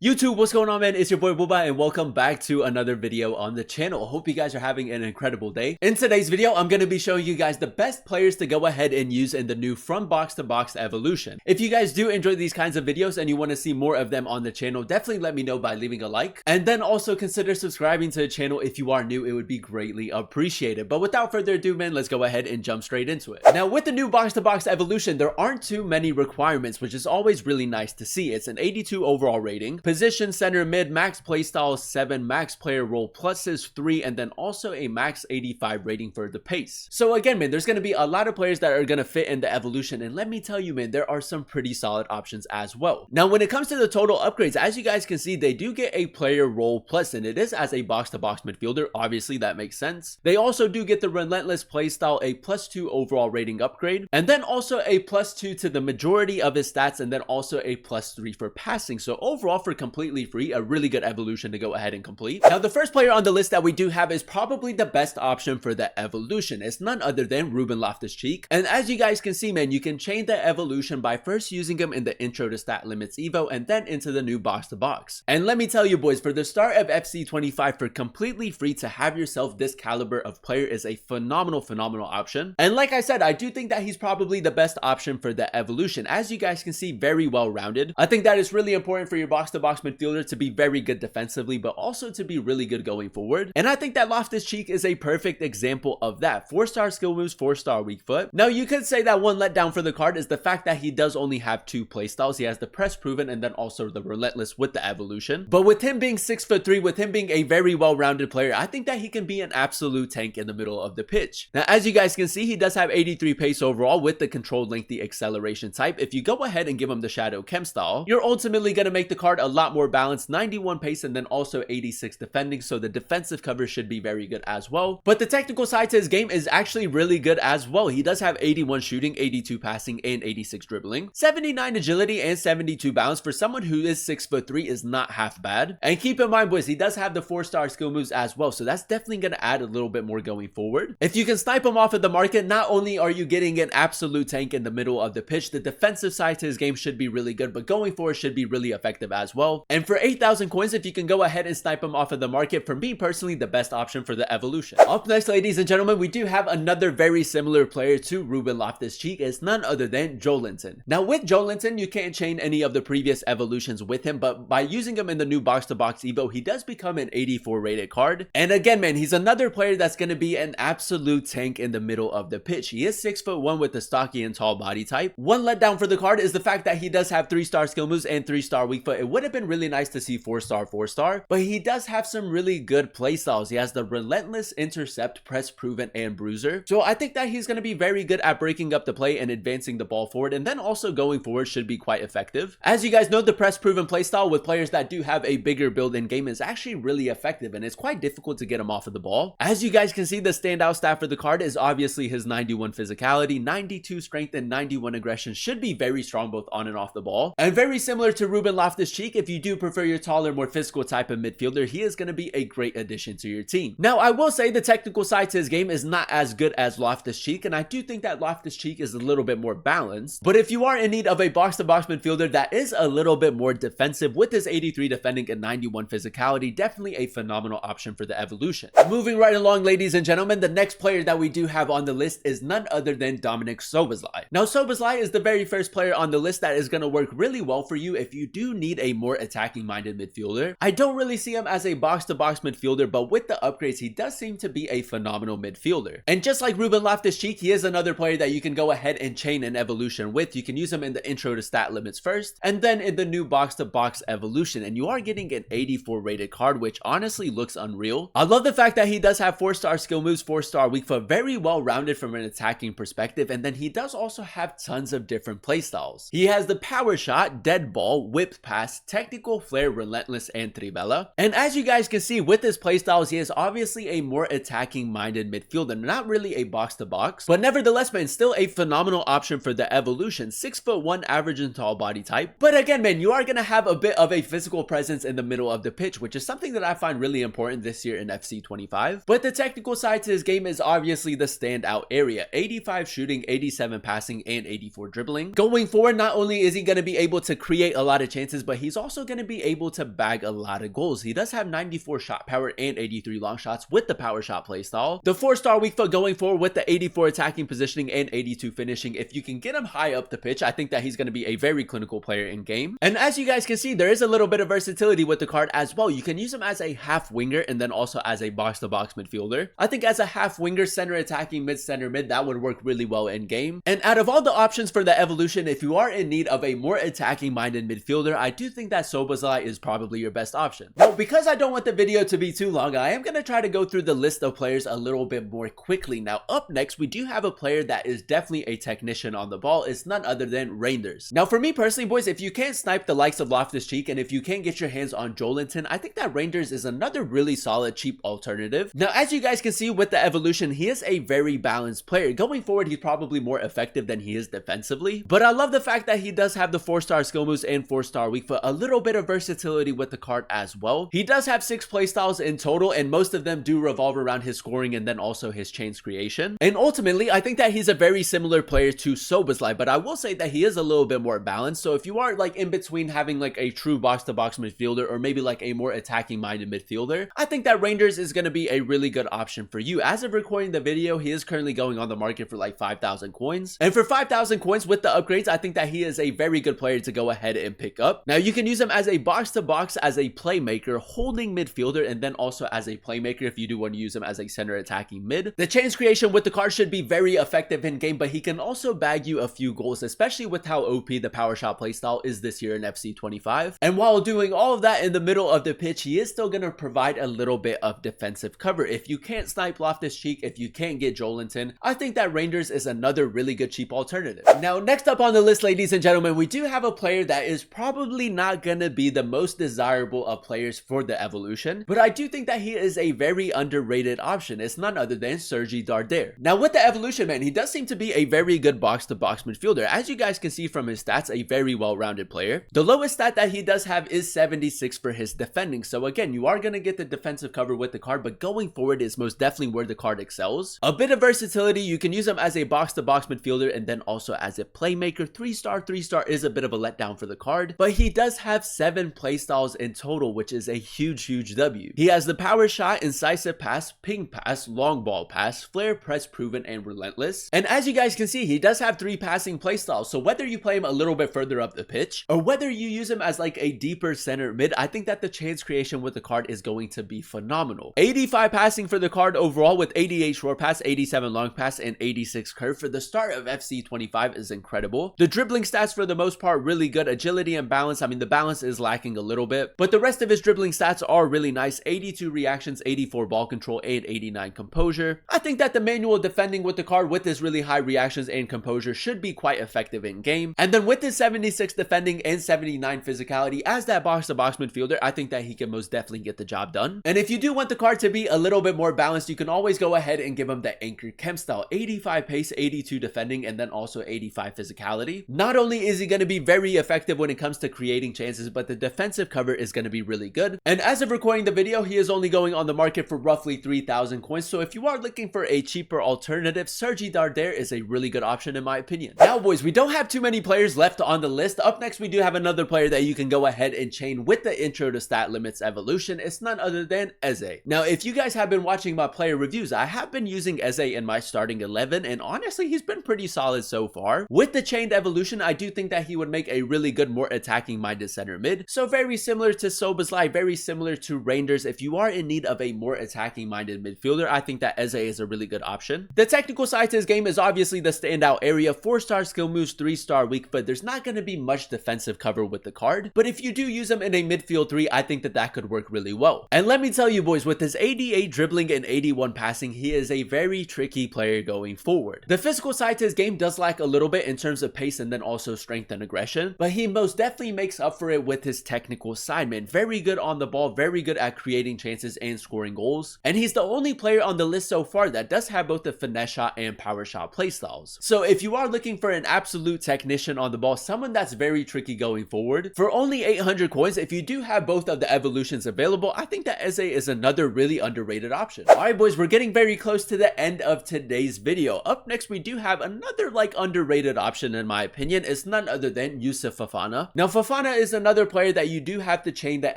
YouTube, what's going on, man? It's your boy Booba and welcome back to another video on the channel. Hope you guys are having an incredible day. In today's video, I'm going to be showing you guys the best players to go ahead and use in the new From Box to Box evolution. If you guys do enjoy these kinds of videos and you want to see more of them on the channel, definitely let me know by leaving a like. And then also consider subscribing to the channel if you are new. It would be greatly appreciated. But without further ado, man, let's go ahead and jump straight into it. Now, with the new box to box evolution, there aren't too many requirements, which is always really nice to see. It's an 82 overall rating, position center mid, max playstyle 7, max player role pluses 3, and then also a max 85 rating for the pace. So again, man, there's going to be a lot of players that are going to fit in the evolution, and let me tell you, man, there are some pretty solid options as well. Now, when it comes to the total upgrades, as you guys can see, they do get a player role plus, and it is as a box to box midfielder. Obviously, that makes sense. They also do get the relentless playstyle, a +2 overall rating upgrade, and then also a +2 to the majority of his stats, and then also a +3 for passing. So overall, for completely free, a really good evolution to go ahead and complete. Now, the first player on the list that we do have is probably the best option for the evolution. It's none other than Ruben Loftus-Cheek. And as you guys can see, man, you can change the evolution by first using him in the intro to stat limits evo and then into the new box to box. And let me tell you, boys, for the start of FC25 for completely free to have yourself this caliber of player is a phenomenal option. And like I said, I do think that he's probably the best option for the evolution. As you guys can see, very well rounded. I think that is really important for your box to box midfielder to be very good defensively, but also to be really good going forward. And I think that Loftus-Cheek is a perfect example of that. 4-star skill moves, 4-star weak foot. Now, you could say that one letdown for the card is the fact that he does only have 2 playstyles. He has the press proven and then also the relentless with the evolution. But with him being 6'3", with him being a very well-rounded player, I think that he can be an absolute tank in the middle of the pitch. Now, as you guys can see, he does have 83 pace overall with the controlled lengthy acceleration type. If you go ahead and give him the shadow chem style, you're ultimately going to make the card a lot more balanced. 91 pace and then also 86 defending, so the defensive cover should be very good as well. But the technical side to his game is actually really good as well. He does have 81 shooting, 82 passing, and 86 dribbling. 79 agility and 72 balance for someone who is 6'3" is not half bad. And keep in mind, boys, he does have the 4-star skill moves as well, so that's definitely going to add a little bit more going forward. If you can snipe him off of the market, not only are you getting an absolute tank in the middle of the pitch, the defensive side to his game should be really good, but going forward should be really effective as well. And for 8,000 coins, if you can go ahead and snipe him off of the market, for me personally, the best option for the evolution. Up next, ladies and gentlemen, we do have another very similar player to Ruben Loftus-Cheek. It's none other than Joelinton. Now, with Joelinton, you can't chain any of the previous evolutions with him, but by using him in the new box to box evo, he does become an 84 rated card. And again, man, he's another player that's going to be an absolute tank in the middle of the pitch. He is 6'1" with the stocky and tall body type. One letdown for the card is the fact that he does have 3-star skill moves and 3-star weak foot. It would have been really nice to see 4-star, but he does have some really good playstyles. He has the relentless, intercept, press proven, and bruiser. So I think that he's going to be very good at breaking up the play and advancing the ball forward, and then also going forward should be quite effective. As you guys know, the press proven playstyle with players that do have a bigger build in game is actually really effective, and it's quite difficult to get him off of the ball. As you guys can see, the standout stat for the card is obviously his 91 physicality, 92 strength, and 91 aggression. Should be very strong both on and off the ball. And very similar to Ruben Loftus-Cheek, if you do prefer your taller, more physical type of midfielder, he is going to be a great addition to your team. Now, I will say the technical side to his game is not as good as Loftus-Cheek, and I do think that Loftus-Cheek is a little bit more balanced. But if you are in need of a box-to-box midfielder that is a little bit more defensive with his 83 defending and 91 physicality, definitely a phenomenal option for the evolution. Moving right along, ladies and gentlemen, the next player that we do have on the list is none other than Dominik Szoboszlai. Now, Szoboszlai is the very first player on the list that is going to work really well for you if you do need a more attacking-minded midfielder. I don't really see him as a box-to-box midfielder, but with the upgrades, he does seem to be a phenomenal midfielder. And just like Ruben Loftus-Cheek, he is another player that you can go ahead and chain an evolution with. You can use him in the intro to stat limits first, and then in the new box-to-box evolution, and you are getting an 84 rated card, which honestly looks unreal. I love the fact that he does have 4-star skill moves, 4-star weak foot, very well rounded from an attacking perspective, and then he does also have tons of different playstyles. He has the power shot, dead ball, whip pass, technical flare, relentless, and trivela. And as you guys can see with his playstyles, he is obviously a more attacking minded midfielder, not really a box to box, but nevertheless, man, still a phenomenal option for the evolution. 6'1" average and tall body type. But again, man, you are going to have a bit of a physical presence in the middle of the pitch, which is something that I find really important this year in FC25. But the technical side to his game is obviously the standout area. 85 shooting, 87 passing, and 84 dribbling. Going forward, not only is he going to be able to create a lot of chances, but he's also also going to be able to bag a lot of goals. He does have 94 shot power and 83 long shots with the power shot playstyle. The 4-star weak foot going forward with the 84 attacking positioning and 82 finishing. If you can get him high up the pitch, I think that he's going to be a very clinical player in game. And as you guys can see, there is a little bit of versatility with the card as well. You can use him as a half winger and then also as a box-to-box midfielder. I think as a half winger, center attacking, mid, center mid, that would work really well in game. And out of all the options for the evolution, if you are in need of a more attacking minded midfielder, I do think that Szoboszlai is probably your best option. Now, because I don't want the video to be too long, I am going to try to go through the list of players a little bit more quickly. Now, up next, we do have a player that is definitely a technician on the ball. It's none other than Reijnders. Now, for me personally, boys, if you can't snipe the likes of Loftus-Cheek and if you can't get your hands on Joelinton, I think that Reijnders is another really solid, cheap alternative. Now, as you guys can see with the evolution, he is a very balanced player. Going forward, he's probably more effective than he is defensively, but I love the fact that he does have the 4-star skill moves and 4-star weak foot, a little bit of versatility with the card as well. He does have 6 playstyles in total, and most of them do revolve around his scoring and then also his chains creation. And ultimately, I think that he's a very similar player to Szoboszlai, but I will say that he is a little bit more balanced. So if you are like in between having like a true box-to-box midfielder or maybe like a more attacking minded midfielder, I think that Reijnders is going to be a really good option for you. As of recording the video, he is currently going on the market for like 5,000 coins. And for 5,000 coins with the upgrades, I think that he is a very good player to go ahead and pick up. Now, you can use him as a box-to-box, as a playmaker, holding midfielder, and then also as a playmaker if you do want to use him as a center attacking mid. The chains creation with the card should be very effective in game, but he can also bag you a few goals, especially with how OP the power shot playstyle is this year in FC 25. And while doing all of that in the middle of the pitch, he is still going to provide a little bit of defensive cover. If you can't snipe Loftus-Cheek, if you can't get Joelinton, I think that Reijnders is another really good cheap alternative. Now, next up on the list, ladies and gentlemen, we do have a player that is probably not going to be the most desirable of players for the evolution, but I do think that he is a very underrated option. It's none other than Sergi Darder. Now, with the evolution, man, he does seem to be a very good box-to-box midfielder. As you guys can see from his stats, a very well-rounded player. The lowest stat that he does have is 76 for his defending. So again, you are going to get the defensive cover with the card, but going forward is most definitely where the card excels. A bit of versatility. You can use him as a box-to-box midfielder and then also as a playmaker. 3-star, 3-star is a bit of a letdown for the card, but he does have 7 playstyles in total, which is a huge W. He has the power shot, incisive pass, ping pass, long ball pass, flare, press, proven, and relentless. And as you guys can see, he does have 3 passing playstyles. So whether you play him a little bit further up the pitch or whether you use him as like a deeper center mid, I think that the chance creation with the card is going to be phenomenal. 85 passing for the card overall with 88 short pass, 87 long pass, and 86 curve. For the start of FC 25 is incredible. The dribbling stats for the most part really good. Agility and balance, I mean the balance is lacking a little bit, but the rest of his dribbling stats are really nice. 82 reactions, 84 ball control, and 89 composure. I think that the manual defending with the card with his really high reactions and composure should be quite effective in game. And then with his 76 defending and 79 physicality as that box-to-box midfielder, I think that he can most definitely get the job done. And if you do want the card to be a little bit more balanced, you can always go ahead and give him the anchor chem style. 85 pace, 82 defending, and then also 85 physicality. Not only is he going to be very effective when it comes to creating chances, but the defensive cover is going to be really good. And as of recording the video, he is only going on the market for roughly 3,000 coins. So if you are looking for a cheaper alternative, Sergi Darder is a really good option in my opinion. Now, boys, we don't have too many players left on the list. Up next, we do have another player that you can go ahead and chain with the intro to stat limits evolution. It's none other than Eze. Now, if you guys have been watching my player reviews, I have been using Eze in my starting 11, and honestly, he's been pretty solid so far. With the chained evolution, I do think that he would make a really good, more attacking minded center mid. So very similar to Szoboszlai, very similar to Reijnders. If you are in need of a more attacking minded midfielder, I think that Eze is a really good option. The technical side to his game is obviously the standout area. 4-star skill moves, 3-star weak foot. There's not going to be much defensive cover with the card, but if you do use him in a midfield 3, I think that that could work really well. And let me tell you, boys, with his 88 dribbling and 81 passing, he is a very tricky player going forward. The physical side to his game does lack a little bit in terms of pace and then also strength and aggression, but he most definitely makes up for it with his technical side, man. Very good on the ball, very good at creating chances and scoring goals, and he's the only player on the list so far that does have both the finesse shot and power shot playstyles. So if you are looking for an absolute technician on the ball, someone that's very tricky going forward, for only 800 coins, if you do have both of the evolutions available, I think that Eze is another really underrated option. Alright, boys, we're getting very close to the end of today's video. Up next, we do have another like underrated option in my opinion. It's none other than Youssouf Fofana. Now, Fofana is another player that you do have to chain the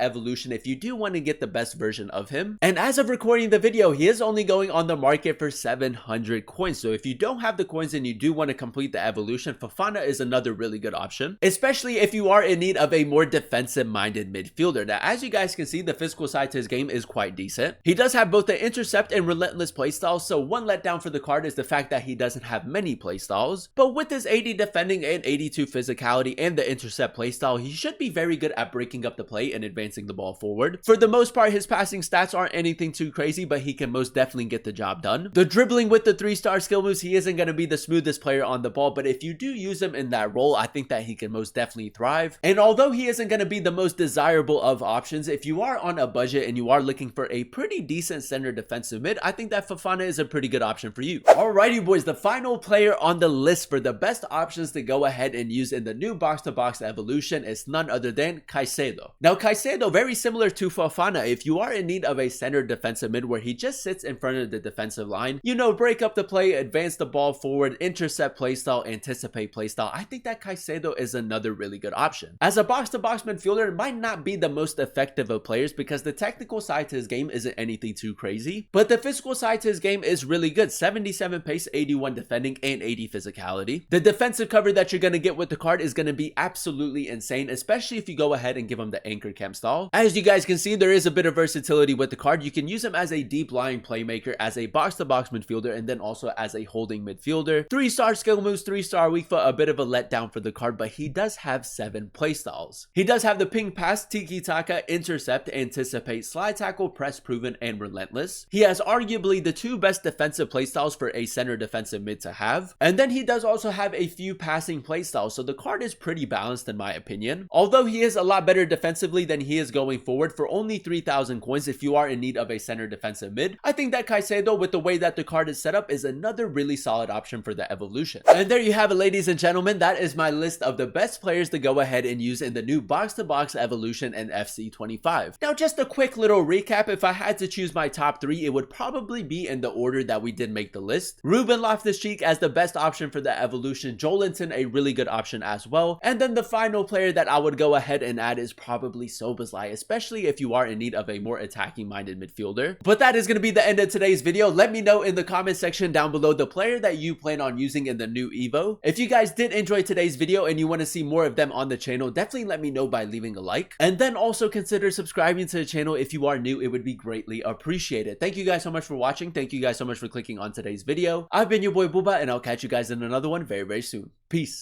evolution if you do want to get the best version of him. And as of recording the video, he is only going on the market for 700 coins. So if you don't have the coins and you do want to complete the evolution, Fofana is another really good option, especially if you are in need of a more defensive minded midfielder. Now, as you guys can see, the physical side to his game is quite decent. He does have both the intercept and relentless playstyles, so one letdown for the card is the fact that he doesn't have many playstyles, but with his 80 defending and 82 physicality and the intercept playstyle, he should be very good at breaking up the play and advancing the ball forward. For the most part, his passing stats aren't anything too crazy, but he can most definitely get the job done. The dribbling with the 3-star skill moves, he isn't going to be the smoothest player on the ball, but if you do use him in that role, I think that he can most definitely thrive. And although he isn't going to be the most desirable of options, if you are on a budget and you are looking for a pretty decent center defensive mid, I think that Fofana is a pretty good option for you. Alrighty boys, the final player on the list for the best options to go ahead and use in the new box-to-box evolution is none other than Caicedo. Now Caicedo, very similar to Fofana, if you are in need of a center defensive mid where he just sits in front of the defensive line, you know, break up the play, advance the ball forward, intercept playstyle, anticipate playstyle, I think that Caicedo is another really good option. As a box-to-box midfielder, it might not be the most effective of players because the technical side to his game isn't anything too crazy, but the physical side to his game is really good. 77 pace, 81 defending, and 80 physicality. The defensive cover that you're going to get with the card is going to be absolutely insane, especially if you go ahead and give him the anchor cam style. As you guys can see, there is a bit of versatility with the card. You can use him as a deep lying playmaker, as a box-to-box midfielder, and then also as a holding midfielder. 3-star skill moves, 3-star weak foot, a bit of a letdown for the card, but he does have 7 playstyles. He does have the ping pass, tiki-taka, intercept, anticipate, slide tackle, press proven, and relentless. He has arguably the 2 best defensive playstyles for a center defensive mid to have, and then he does also have a few passing playstyles, so the card is pretty balanced in my opinion. Although he is a lot better defensively than he is going forward, for only 3,000 coins if you are in need of a center defensive mid, I think that Caicedo, with the way that the card is set up, is another really solid option for the evolution. And there you have it, ladies and gentlemen, that is my list of the best players to go ahead and use in the new box-to-box evolution and FC25. Now just a quick little recap, if I had to choose my top 3, it would probably be in the order that we did make the list. Ruben Loftus-Cheek as the best option for the evolution, Joelinton a really good option as well, and then the final player that I would go ahead and add is probably Szoboszlai, especially if you are in need of a more attacking minded midfielder. But that is going to be the end of today's video. Let me know in the comment section down below the player that you plan on using in the new Evo. If you guys did enjoy today's video and you want to see more of them on the channel, definitely let me know by leaving a like, and then also consider subscribing to the channel if you are new. It would be greatly appreciated. Thank you guys so much for watching. Thank you guys so much for clicking on today's video. I've been your boy Booba, and I'll catch you guys in another one very soon. Peace.